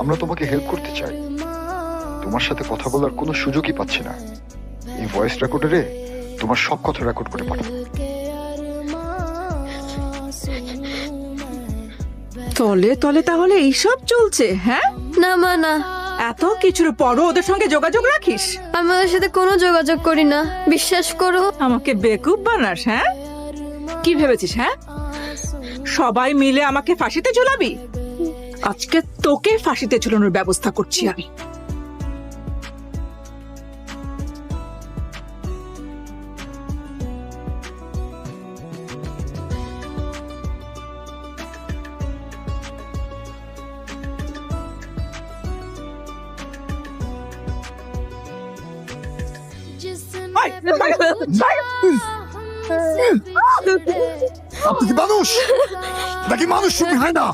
আমরা তোমাকে হেল্প করতে চাই, তোমার সাথে কথা বলার কোনো সুযোগই পাচ্ছি না। এই ভয়েস রেকর্ডারে তোমার সব কথা রেকর্ড করে পাঠাবো। তলে তলে তাহলে এইসব চলছে? হ্যাঁ, না মা না, এত কিছুর পরও ওদের সঙ্গে যোগাযোগ রাখিস? আমি ওদের সাথে কোনো যোগাযোগ করি না, বিশ্বাস করো। আমাকে বেকুব বানাস? হ্যাঁ, কি ভেবেছিস? হ্যাঁ, সবাই মিলে আমাকে ফাঁসিতে ঝুলাবি? আজকে তোকে ফাঁসিতে ঝুলানোর ব্যবস্থা করছি আমি। আপনি কি মানুষ নাকি মানুষ? তুমি হয় না।